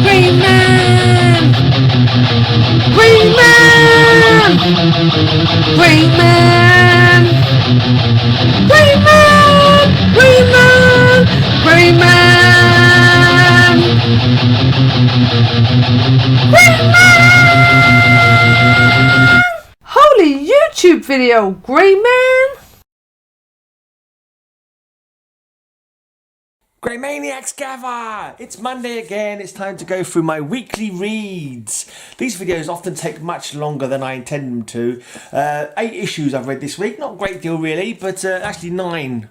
Greyman! Greyman! Greyman! Greyman! Greyman! Greyman! Greyman! Holy YouTube video, Greyman! Greymaniacs gather! It's Monday again, it's time to go through my weekly reads. These videos often take much longer than I intend them to. 8 issues I've read this week, not a great deal really, but actually 9.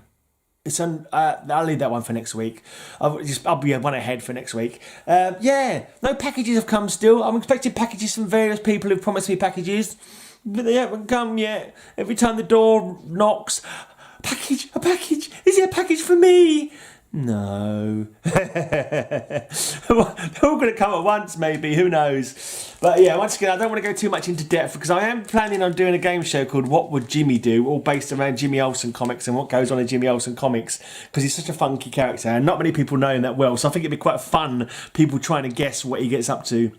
I'll leave that one for next week. I'll be one ahead for next week. Yeah, no packages have come still. I'm expecting packages from various people who've promised me packages, but they haven't come yet. Every time the door knocks, a package, is it a package for me? No. They're all going to come at once, maybe, who knows. But yeah, once again, I don't want to go too much into depth because I am planning on doing a game show called What Would Jimmy Do, all based around Jimmy Olsen comics and what goes on in Jimmy Olsen comics, because he's such a funky character and not many people know him that well, so I think it'd be quite fun, people trying to guess what he gets up to.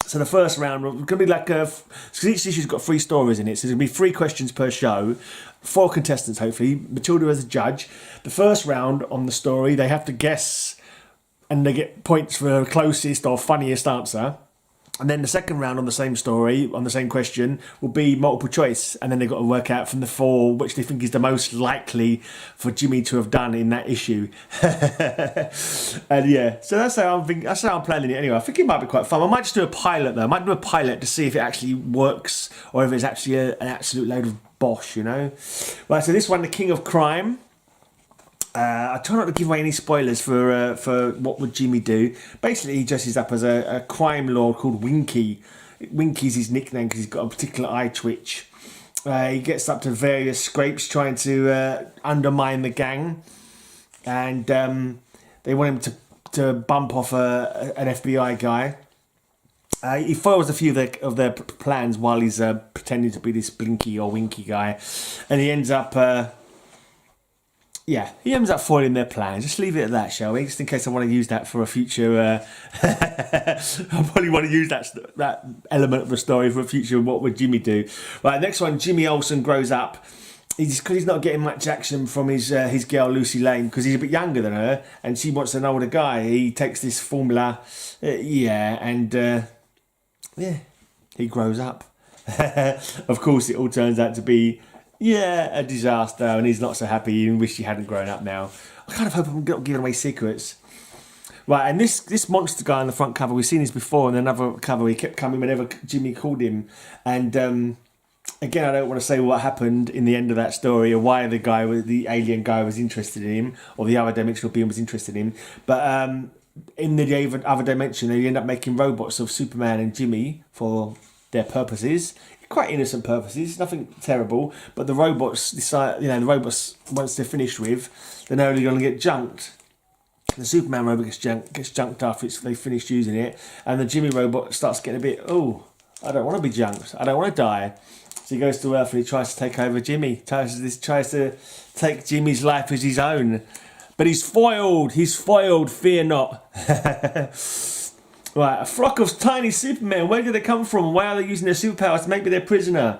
So the first round, we're going to be like because each issue's got 3 stories in it, so there's going to be 3 questions per show, 4 contestants hopefully, Matilda as a judge. The first round on the story, they have to guess and they get points for the closest or funniest answer. And then the second round on the same story, on the same question, will be multiple choice. And then they've got to work out from the 4 which they think is the most likely for Jimmy to have done in that issue. And yeah, so that's how I'm planning it anyway. I think it might be quite fun. I might just do a pilot though. I might do a pilot to see if it actually works or if it's actually an absolute load of bosh, you know. Right, so this one, The King of Crime. I try not to give away any spoilers for What Would Jimmy Do. Basically, he dresses up as a crime lord called Winky. Winky's his nickname because he's got a particular eye twitch. He gets up to various scrapes trying to undermine the gang. And they want him to bump off an FBI guy. He foils a few of their plans while he's pretending to be this Blinky or Winky guy. And he ends up... yeah, he ends up foiling their plans. Just leave it at that, shall we? Just in case I want to use that for a future... I probably want to use that element of the story for a future What Would Jimmy Do. Right, next one, Jimmy Olsen grows up. Because he's not getting much action from his girl Lucy Lane, because he's a bit younger than her, and she wants an older guy. He takes this formula, yeah, he grows up. Of course, it all turns out to be... yeah, a disaster, and he's not so happy and wish he hadn't grown up now. I kind of hope I'm not giving away secrets. Right, and this monster guy on the front cover, we've seen this before in another cover. He kept coming whenever Jimmy called him. And again, I don't want to say what happened in the end of that story or why the alien guy was interested in him, or the other dimensional being was interested in him. But in the other dimension, they end up making robots of Superman and Jimmy for their purposes. Quite innocent purposes, nothing terrible, but the robots decide, once they're finished with, they're only going to get junked. The Superman robot gets junked after they finished using it, and the Jimmy robot starts getting a bit, oh, I don't want to be junked, I don't want to die. So he goes to Earth and he tries to take over Jimmy, tries to take Jimmy's life as his own, but he's foiled, fear not. Right, a flock of tiny Supermen. Where do they come from? Why are they using their superpowers to make me their prisoner?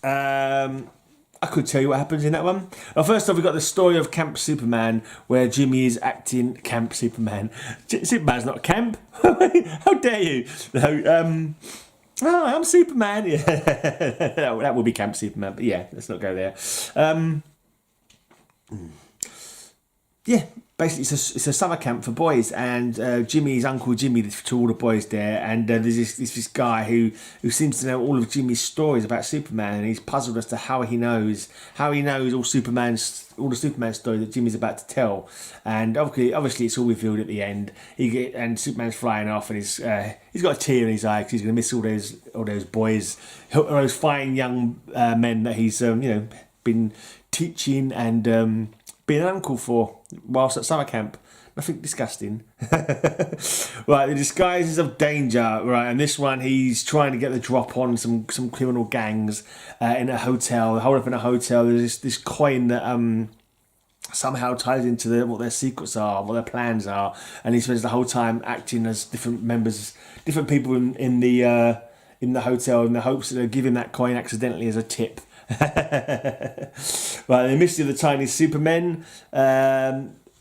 I could tell you what happens in that one. Well, first off, we've got the story of Camp Superman, where Jimmy is acting Camp Superman. Superman's not camp. How dare you? No, I'm Superman. Yeah. that would be Camp Superman, but yeah, let's not go there. Yeah. Basically, it's a summer camp for boys, and Jimmy's Uncle Jimmy to all the boys there, and there's this guy who seems to know all of Jimmy's stories about Superman, and he's puzzled as to how he knows all the Superman story that Jimmy's about to tell, and obviously it's all revealed at the end. And Superman's flying off, and he's got a tear in his eye because he's going to miss all those boys, all those fine young men that he's been teaching and being an uncle for whilst at summer camp. Nothing disgusting. Right, the disguises of danger. Right, and this one he's trying to get the drop on some criminal gangs in a hotel. Hold up in a hotel. There's this coin that somehow ties into what their secrets are, what their plans are, and he spends the whole time acting as different people in the hotel in the hopes that they'll give him that coin accidentally as a tip. Right, the mystery of the tiny supermen.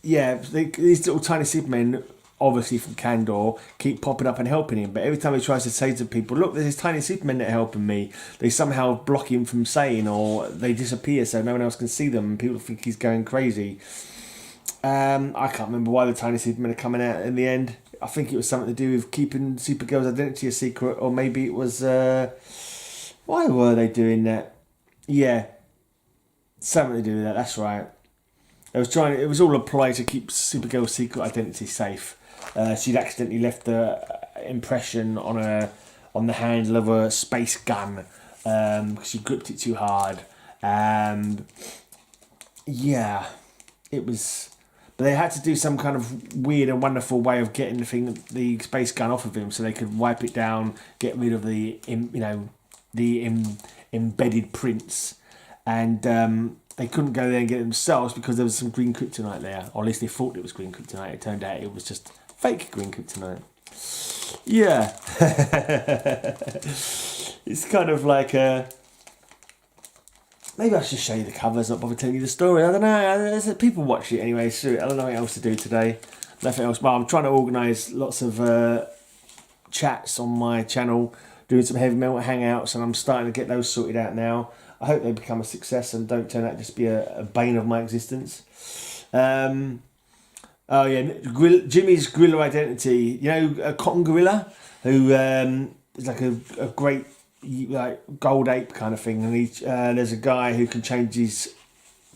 These little tiny supermen, obviously from Kandor, keep popping up and helping him. But every time he tries to say to people, look, there's these tiny supermen that are helping me, they somehow block him from saying, or they disappear so no one else can see them and people think he's going crazy. I can't remember why the tiny supermen are coming out in the end. I think it was something to do with keeping Supergirl's identity a secret, or maybe it was... why were they doing that? Yeah, something to do with that, that's right. It was all a ploy to keep Supergirl's secret identity safe. She'd accidentally left the impression on the handle of a space gun because she gripped it too hard. It was... But they had to do some kind of weird and wonderful way of getting the space gun off of him so they could wipe it down, get rid of the embedded prints. And they couldn't go there and get it themselves because there was some green kryptonite there. Or at least they thought it was green kryptonite. It turned out it was just fake green kryptonite. Yeah. It's kind of like a... Maybe I should show you the covers, not bother telling you the story. I don't know. People watch it anyway. So I don't know what else to do today. Nothing else. Well, I'm trying to organise lots of chats on my channel, doing some heavy metal hangouts, and I'm starting to get those sorted out now. I hope they become a success and don't turn out to just be a bane of my existence. Jimmy's gorilla identity. You know, a cotton gorilla who is like a great gold ape kind of thing, and there's a guy who can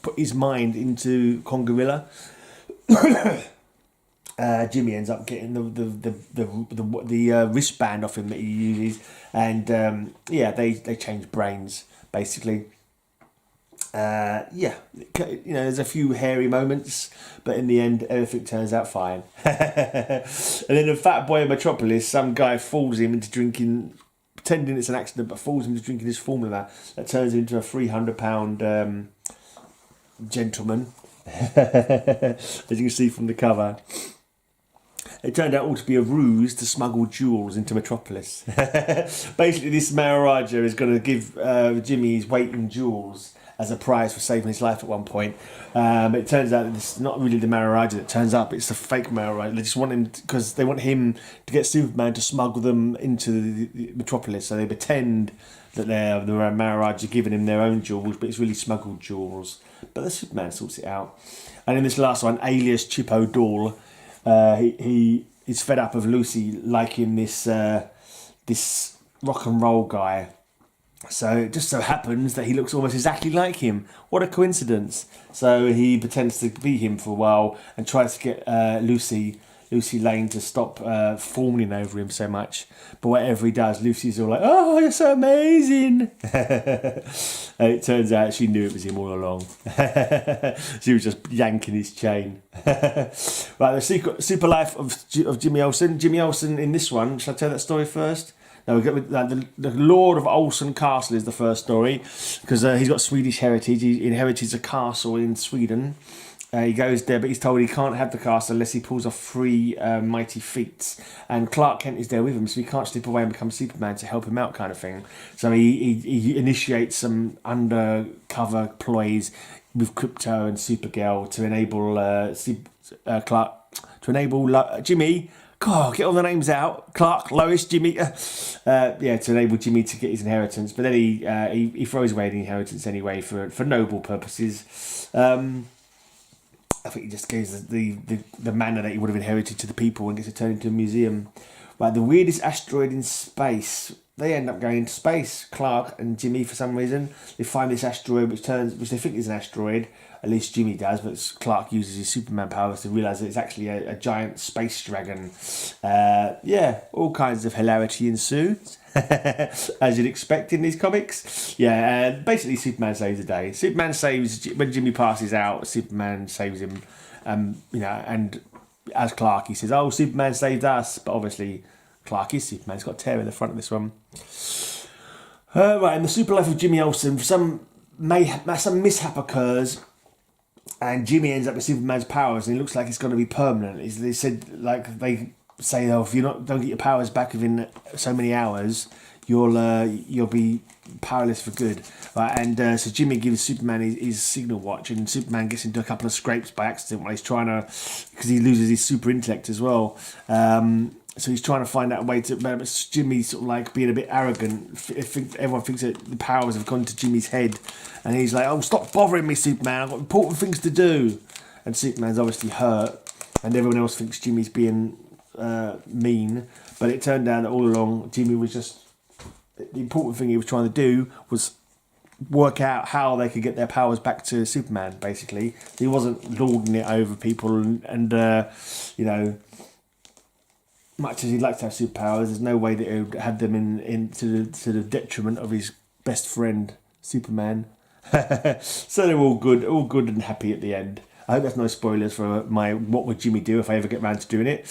put his mind into Congorilla. Jimmy ends up getting the wristband off him that he uses, and they change brains basically. There's a few hairy moments, but in the end everything turns out fine. And then the fat boy in Metropolis, some guy fools him into drinking, pretending it's an accident, but fools him into drinking his formula that turns him into a £300 gentleman. As you can see from the cover. It turned out all to be a ruse to smuggle jewels into Metropolis. Basically, this Maharaja is going to give Jimmy his weight in jewels as a prize for saving his life at one point. But it turns out that it's not really the Maharaja that turns up, it's the fake Maharaja. They just want him, because they want him to get Superman to smuggle them into the Metropolis. So they pretend that they're the Maharaja giving him their own jewels, but it's really smuggled jewels. But the Superman sorts it out. And in this last one, alias Chip O'Dall, he is fed up of Lucy liking this rock and roll guy. So it just so happens that he looks almost exactly like him. What a coincidence. So he pretends to be him for a while and tries to get Lucy Lane to stop fawning over him so much. But whatever he does, Lucy's all like, oh, you're so amazing. And it turns out she knew it was him all along. She was just yanking his chain. Right, the super life of Jimmy Olsen. Jimmy Olsen in this one, shall I tell that story first? No, the Lord of Olsen Castle is the first story, because he's got Swedish heritage. He inherits a castle in Sweden. He goes there, but he's told he can't have the castle unless he pulls off 3 mighty feats. And Clark Kent is there with him, so he can't slip away and become Superman to help him out, kind of thing. So he initiates some undercover ploys with Crypto and Supergirl to enable Jimmy. God, get all the names out. Clark, Lois, Jimmy. To enable Jimmy to get his inheritance. But then he throws away the inheritance anyway for noble purposes. I think he just gives the manor that he would have inherited to the people and gets it turned into a museum. Right, the weirdest asteroid in space. They end up going into space. Clark and Jimmy, for some reason, they find this asteroid which they think is an asteroid. At least Jimmy does, but Clark uses his Superman powers to realise that it's actually a giant space dragon. All kinds of hilarity ensues, as you'd expect in these comics. Basically Superman saves the day. When Jimmy passes out, Superman saves him. And as Clark, he says, "Oh, Superman saved us," but obviously Clark is Superman. He's got a tear in the front of this one. Right, in the super life of Jimmy Olsen, some mishap occurs. And Jimmy ends up with Superman's powers, and it looks like it's going to be permanent. They said, like, they say, oh, if you don't get your powers back within so many hours, you'll be powerless for good. Right? And so Jimmy gives Superman his signal watch, and Superman gets into a couple of scrapes by accident while he's trying to, because he loses his super intellect as well. So he's trying to find out a way to. But Jimmy's sort of like being a bit arrogant. Everyone thinks that the powers have gone to Jimmy's head, and he's like, "Oh, stop bothering me, Superman! I've got important things to do." And Superman's obviously hurt, and everyone else thinks Jimmy's being mean. But it turned out that all along, Jimmy was just, the important thing he was trying to do was work out how they could get their powers back to Superman. Basically, he wasn't lording it over people, and you know. Much as he'd like to have superpowers, there's no way that he would have them to the detriment of his best friend, Superman. So they're all good and happy at the end. I hope that's no spoilers for my What Would Jimmy Do if I ever get round to doing it.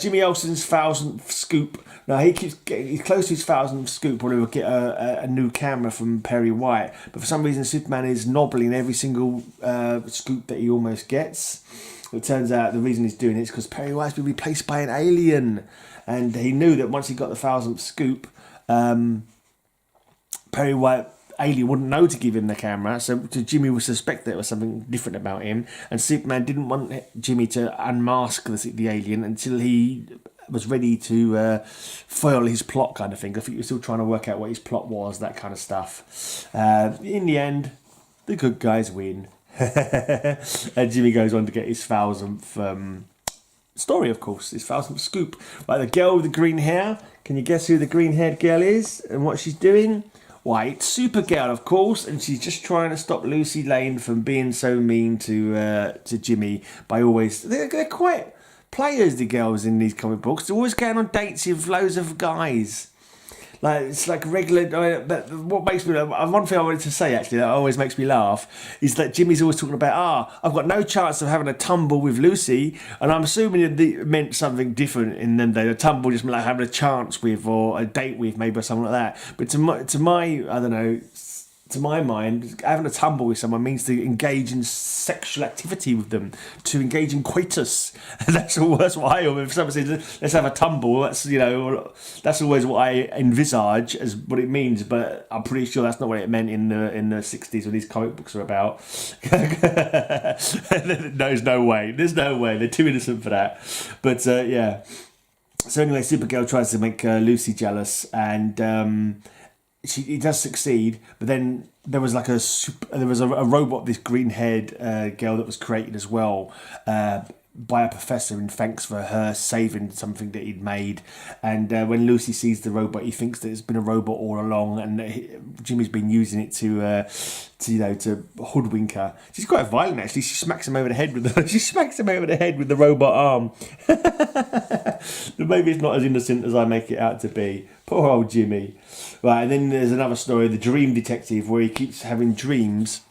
Jimmy Olsen's 1000th scoop. Now he's close to his 1000th scoop, or he'll get a new camera from Perry White. But for some reason, Superman is nobbling every single scoop that he almost gets. It turns out the reason he's doing it is because Perry White's been replaced by an alien. And he knew that once he got the 1000th scoop, Perry White alien wouldn't know to give him the camera. So Jimmy would suspect that there was something different about him. And Superman didn't want Jimmy to unmask the alien until he was ready to foil his plot, kind of thing. I think he was still trying to work out what his plot was, that kind of stuff. In the end, the good guys win. And Jimmy goes on to get his 1000th story, of course, his 1000th scoop. Right, the girl with the green hair. Can you guess who the green-haired girl is and what she's doing? Why, it's Supergirl, of course, and she's just trying to stop Lucy Lane from being so mean to Jimmy by always. They're quite players, the girls in these comic books. They're always going on dates with loads of guys. Like, it's like regular. But what makes me, one thing I wanted to say actually that always makes me laugh is that Jimmy's always talking about, I've got no chance of having a tumble with Lucy, and I'm assuming it meant something different in them days. A tumble just meant like having a chance with, or a date with, maybe, or something like that. But to my I don't know. To my mind, having a tumble with someone means to engage in sexual activity with them, to engage in coitus. And that's what I. If someone says, "Let's have a tumble," that's always what I envisage as what it means. But I'm pretty sure that's not what it meant in the 60s when these comic books are about. There's no way. They're too innocent for that. But yeah. So anyway, Supergirl tries to make Lucy jealous, and. He does succeed, but then there was like a robot, this green-haired girl that was created as well by a professor in thanks for her saving something that he'd made. And when Lucy sees the robot, he thinks that it's been a robot all along, and Jimmy's been using it to hoodwink her. She's quite violent actually. She smacks him over the head with the robot arm. But maybe it's not as innocent as I make it out to be. Poor old Jimmy. Right, and then there's another story, the Dream Detective, where he keeps having dreams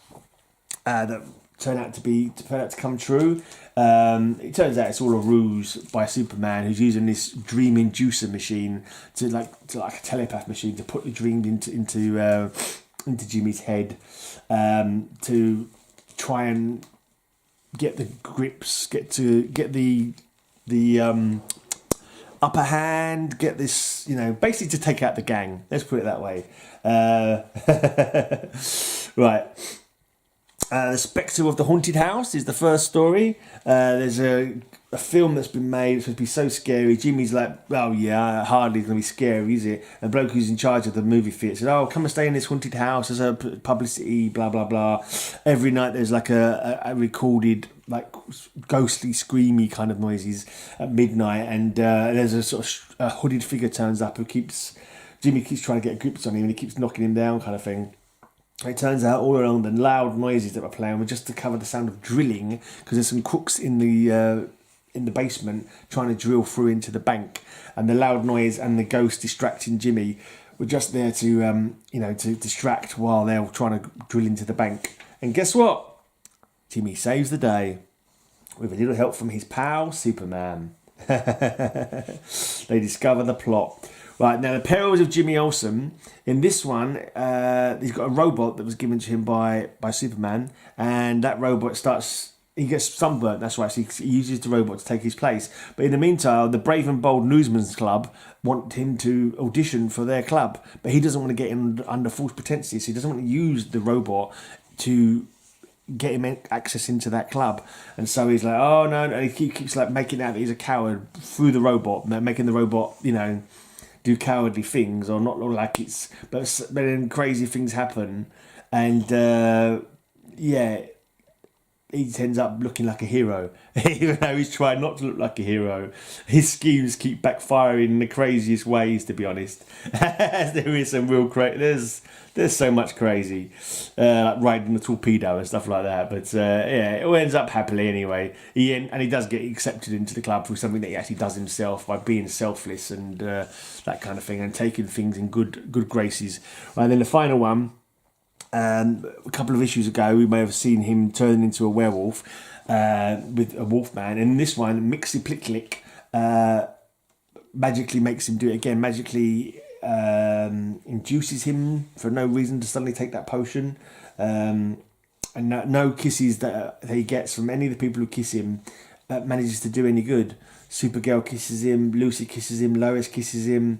that turn out to come true. It turns out it's all a ruse by Superman, who's using this dream inducer machine to like a telepath machine to put the dream into Jimmy's head, to try and get the grips, get the upper hand, get this, basically to take out the gang. Let's put it that way. Right. The Specter of the Haunted House is the first story. There's a film that's been made. It's supposed to be so scary. Jimmy's like, oh yeah, hardly going to be scary, is it? And the bloke who's in charge of the movie theatre said, oh, come and stay in this haunted house as a publicity, blah, blah, blah. Every night there's like a recorded, like ghostly, screamy kind of noises at midnight. And there's a sort of a hooded figure turns up Jimmy keeps trying to get grips on him and he keeps knocking him down kind of thing. It turns out all along the loud noises that were playing were just to cover the sound of drilling, because there's some crooks in the basement trying to drill through into the bank, and the loud noise and the ghost distracting Jimmy were just there to to distract while they're trying to drill into the bank. And guess what? Jimmy saves the day with a little help from his pal Superman. They discover the plot. Right, now the Perils of Jimmy Olsen. In this one, he's got a robot that was given to him by Superman, and that robot he gets sunburnt, that's right, so he uses the robot to take his place. But in the meantime, the Brave and Bold Newsman's Club want him to audition for their club, but he doesn't want to get in under false pretenses, so he doesn't want to use the robot to get him access into that club. And so he's like, oh no, and he keeps like making out that he's a coward through the robot, making the robot, do cowardly things or not look like it's, but then crazy things happen, and he ends up looking like a hero, even though he's trying not to look like a hero. His schemes keep backfiring in the craziest ways, to be honest. There is some real there's so much crazy, like riding a torpedo and stuff like that. But it all ends up happily anyway. He does get accepted into the club through something that he actually does himself by being selfless and that kind of thing, and taking things in good graces. And then the final one. A couple of issues ago, we may have seen him turn into a werewolf with a wolf man. And in this one, Mixie Plick Click magically makes him do it again. Magically induces him for no reason to suddenly take that potion. And no kisses that he gets from any of the people who kiss him manages to do any good. Supergirl kisses him, Lucy kisses him, Lois kisses him.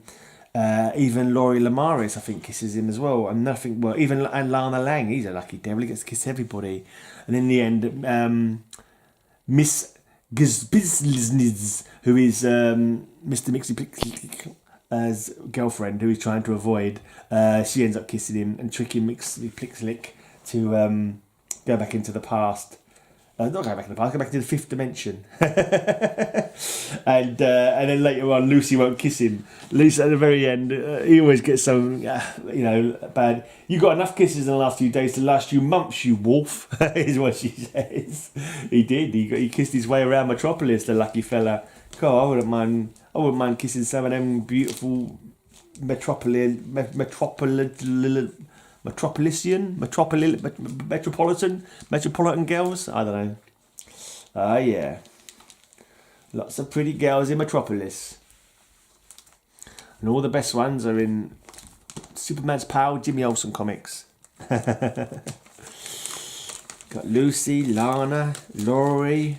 Even Laurie Lamaris, I think, kisses him as well, and and Lana Lang, he's a lucky devil, he gets to kiss everybody. And in the end, Miss Gizbizniz, who is Mr. Mixie girlfriend, who he's trying to avoid, she ends up kissing him and tricking Mixie Plick to go back into the past. Not go back in the past, go back to the fifth dimension. and then later on, Lucy won't kiss him. Lucy, at the very end, he always gets some, bad. You got enough kisses in the last few days to last you months, you wolf, is what she says. He did. He kissed his way around Metropolis, the lucky fella. God, I wouldn't mind kissing some of them beautiful metropolitan girls. I don't know. Yeah, lots of pretty girls in Metropolis, and all the best ones are in Superman's pal Jimmy Olsen comics. Got Lucy, Lana, Laurie,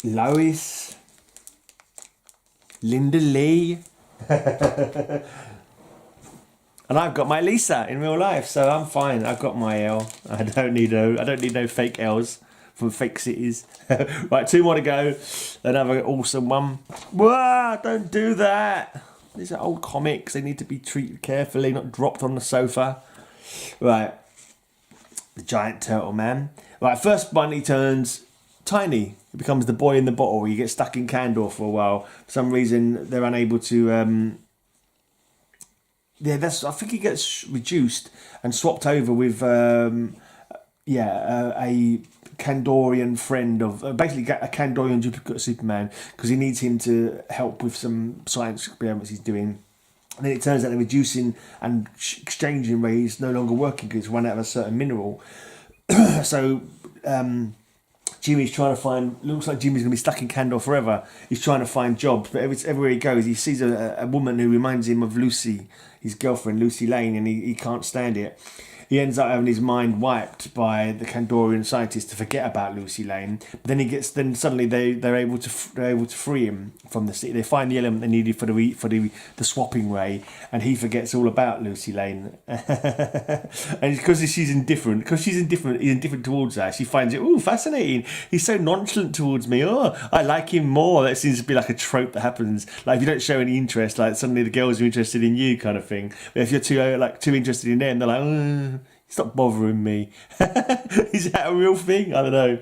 Lois, Linda Lee. And I've got my Lisa in real life, so I'm fine. I've got my L. I don't need no fake L's from fake cities. Right, 2 more to go. Another awesome one. Whoa, don't do that. These are old comics. They need to be treated carefully, not dropped on the sofa. Right, the giant turtle man. Right, first one, he turns tiny. He becomes the boy in the bottle. He gets stuck in Candor for a while. For some reason, they're unable to... I think he gets reduced and swapped over with a Kandorian friend of basically a Kandorian duplicate of Superman, because he needs him to help with some science experiments he's doing. And then it turns out they're reducing and exchanging where he's no longer working because he's run out of a certain mineral. So Jimmy's trying to find. Looks like Jimmy's going to be stuck in Kandor forever. He's trying to find jobs, but everywhere he goes, he sees a woman who reminds him of Lucy, his girlfriend, Lucy Lane, and he can't stand it. He ends up having his mind wiped by the Kandorian scientists to forget about Lucy Lane. But then suddenly they're able to free him from the city. They find the element they needed for the swapping ray, and he forgets all about Lucy Lane. And because he's indifferent towards her, she finds it fascinating. He's so nonchalant towards me. Oh, I like him more. That seems to be like a trope that happens. Like if you don't show any interest, like suddenly the girls are interested in you, kind of thing. But if you're too interested in them, they're like, stop bothering me. Is that a real thing? I don't know.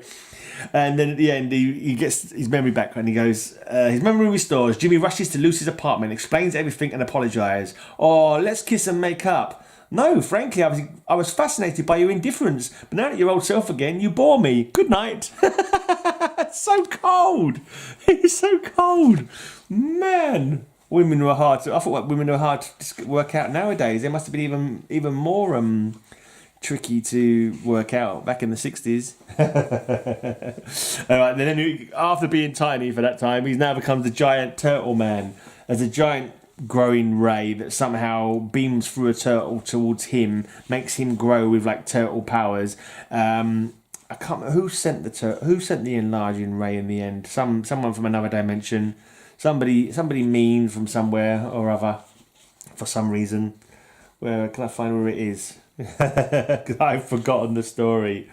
And then at the end, he gets his memory back and he goes, his memory restores. Jimmy rushes to Lucy's apartment, explains everything and apologises. Oh, let's kiss and make up. No, frankly, I was fascinated by your indifference, but now that you're old self again, you bore me. Good night. It's so cold. It's so cold. Man. Women were hard to... I thought women were hard to work out nowadays. They must have been even more... tricky to work out back in the 60s. All right, then after being tiny for that time, he's now become the giant turtle man. As a giant growing ray that somehow beams through a turtle towards him, makes him grow with like turtle powers. I can't remember who sent the enlarging ray in the end. Someone from another dimension. Somebody mean from somewhere or other for some reason. Where can I find where it is? Because I've forgotten the story.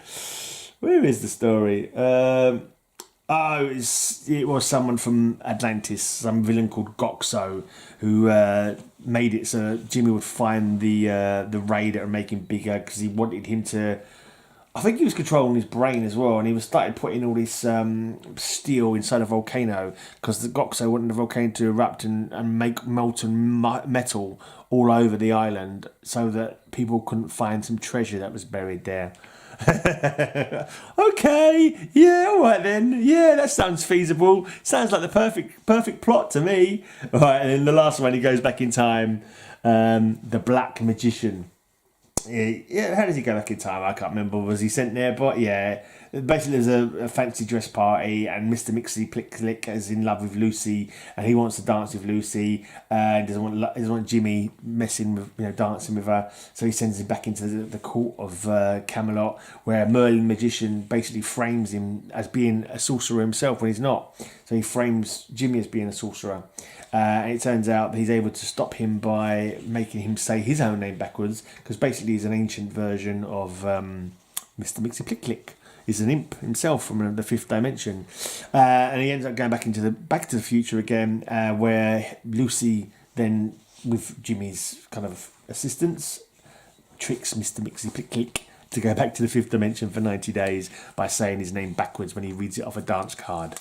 Where is the story? It was someone from Atlantis, some villain called Goxo, who made it so Jimmy would find the ray that are making bigger because he wanted him to. I think he was controlling his brain as well, and he was started putting all this steel inside a volcano because the Goxo wanted the volcano to erupt and make molten metal all over the island so that people couldn't find some treasure that was buried there. Okay, yeah, all right then. Yeah, that sounds feasible. Sounds like the perfect plot to me. All right, and then the last one, he goes back in time. The Black Magician. Yeah, how does he go back in time? I can't remember. Was he sent there? But yeah, basically there's a fancy dress party and Mr. Mixie Plick Click is in love with Lucy and he wants to dance with Lucy and doesn't want Jimmy messing with dancing with her, so he sends him back into the court of Camelot, where Merlin magician basically frames him as being a sorcerer himself when he's not. So he frames Jimmy as being a sorcerer. And it turns out that he's able to stop him by making him say his own name backwards, because basically he's an ancient version of Mr. Mixie Plick Click. He's an imp himself from the fifth dimension, and he ends up going back to the future again, where Lucy then, with Jimmy's kind of assistance, tricks Mr. Mixie Plick Click to go back to the fifth dimension for 90 days by saying his name backwards when he reads it off a dance card.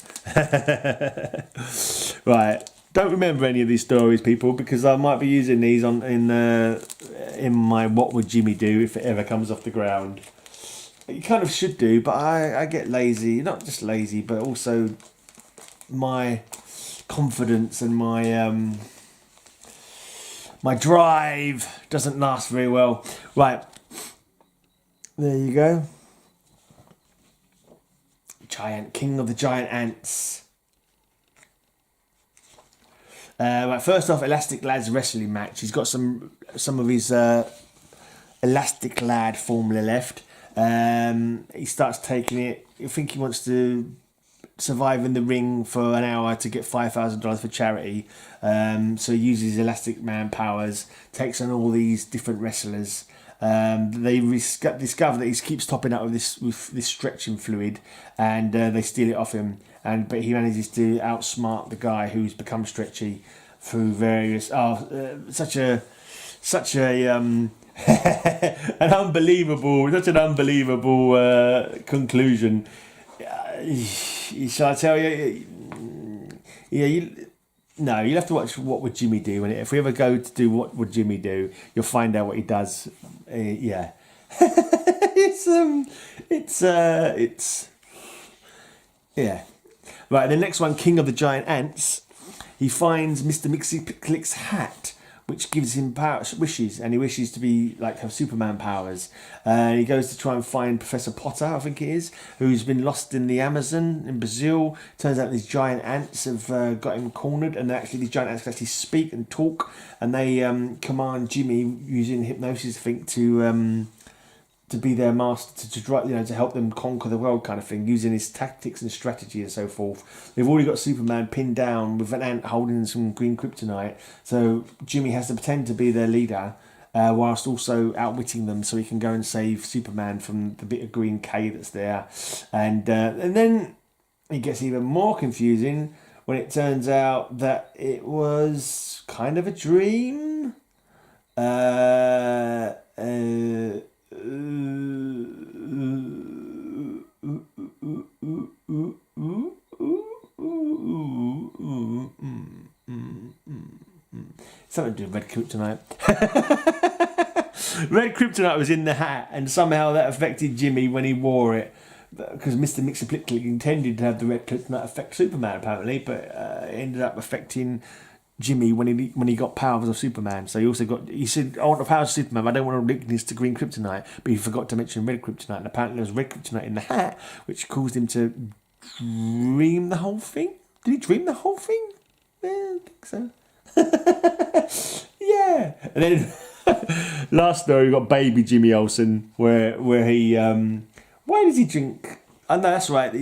Right. Don't remember any of these stories, people, because I might be using these in my What Would Jimmy Do if it ever comes off the ground. You kind of should do, but I get lazy. Not just lazy, but also my confidence and my drive doesn't last very well. Right. There you go. King of the Giant Ants. Right, first off, Elastic Lad's wrestling match. He's got some of his Elastic Lad formula left. He starts taking it. I think he wants to survive in the ring for an hour to get $5,000 for charity. So he uses Elastic Man powers, takes on all these different wrestlers. They discover that he keeps topping up with this stretching fluid, and they steal it off him. But he manages to outsmart the guy who's become stretchy through various such a an unbelievable conclusion. Shall I tell you? Yeah, you'll have to watch What Would Jimmy Do, and if we ever go to do What Would Jimmy Do, you'll find out what he does. Yeah, it's yeah. Right, the next one, King of the Giant Ants. He finds Mr. Mixie Click's hat, which gives him wishes, and he wishes to be have Superman powers. He goes to try and find Professor Potter, I think it is, who's been lost in the Amazon in Brazil. Turns out these giant ants have got him cornered, and actually these giant ants can actually speak and talk, and they command Jimmy using hypnosis, I think, to be their master, to help them conquer the world, kind of thing, using his tactics and strategy and so forth. They've already got Superman pinned down with an ant holding some green kryptonite, so Jimmy has to pretend to be their leader, whilst also outwitting them, so he can go and save Superman from the bit of green K that's there. And then it gets even more confusing when it turns out that it was kind of a dream. Something to do with red kryptonite. Red kryptonite was in the hat, and somehow that affected Jimmy when he wore it, because Mr. Mixer-Plick-Click intended to have the red kryptonite affect Superman apparently, but it ended up affecting Jimmy when he got powers of Superman. So he said, I want the powers of Superman, but I don't want to link this to green kryptonite. But he forgot to mention red kryptonite, and apparently there was red kryptonite in the hat, which caused him to dream the whole thing. Did he dream the whole thing? Yeah, I think so. Yeah. And then last story, we got baby Jimmy Olsen, where he why does he drink? Oh no, that's right.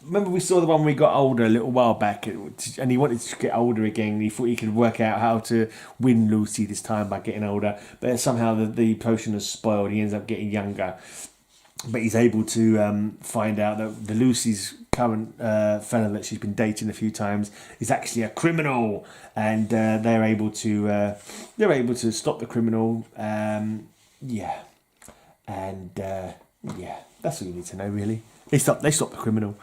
Remember we saw the one where he got older a little while back, and he wanted to get older again. And he thought he could work out how to win Lucy this time by getting older, but somehow the potion is spoiled. He ends up getting younger, but he's able to find out that the Lucy's current fella that she's been dating a few times is actually a criminal, and they're able to stop the criminal. Yeah, that's all you need to know, really. They stopped the criminal.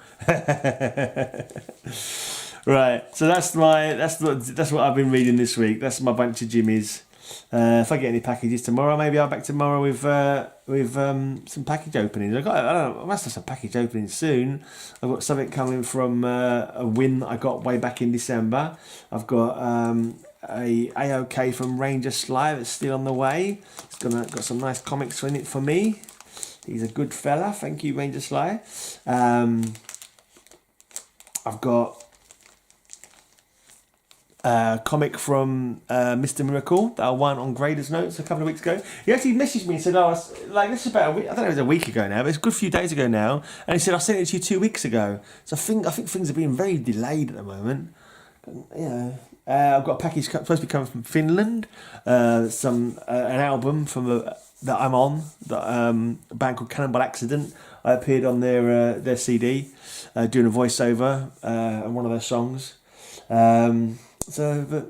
Right, so that's what I've been reading this week. That's my bunch of Jimmys. If I get any packages tomorrow, maybe I'll be back tomorrow with some package openings. I must have some package openings soon. I've got something coming from a win that I got way back in December. I've got a AOK from Ranger Sly that's still on the way. It's got some nice comics in it for me. He's a good fella. Thank you, Ranger Sly. I've got a comic from Mr. Miracle that I won on Grader's Notes a couple of weeks ago. He actually messaged me and said, this is about a week. I don't know if it was a week ago now, but it's a good few days ago now. And he said, I sent it to you 2 weeks ago. So I think things are being very delayed at the moment. I've got a package supposed to be coming from Finland. An album from that I'm on, a band called Cannibal Accident. I appeared on their CD, doing a voiceover on one of their songs. But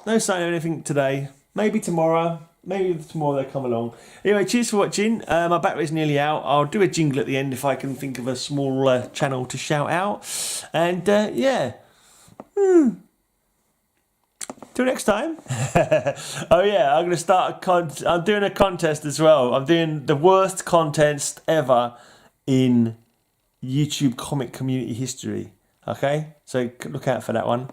no sign of anything today. Maybe tomorrow they'll come along. Anyway, cheers for watching. My battery's nearly out. I'll do a jingle at the end if I can think of a small channel to shout out. And till next time. Oh yeah, I'm going to start I'm doing a contest as well. I'm doing the worst contest ever in YouTube comic community history. Okay, so look out for that one.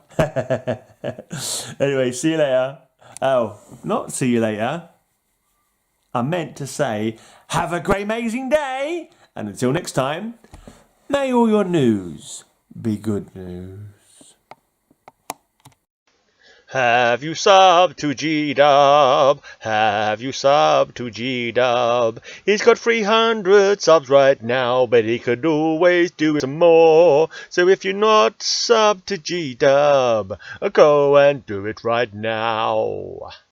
Anyway, see you later. Oh, not see you later. I meant to say, have a great, amazing day. And until next time, may all your news be good news. Have you subbed to Gdub? Have you subbed to Gdub? He's got 300 subs right now, but he could always do some more. So if you're not subbed to Gdub, go and do it right now.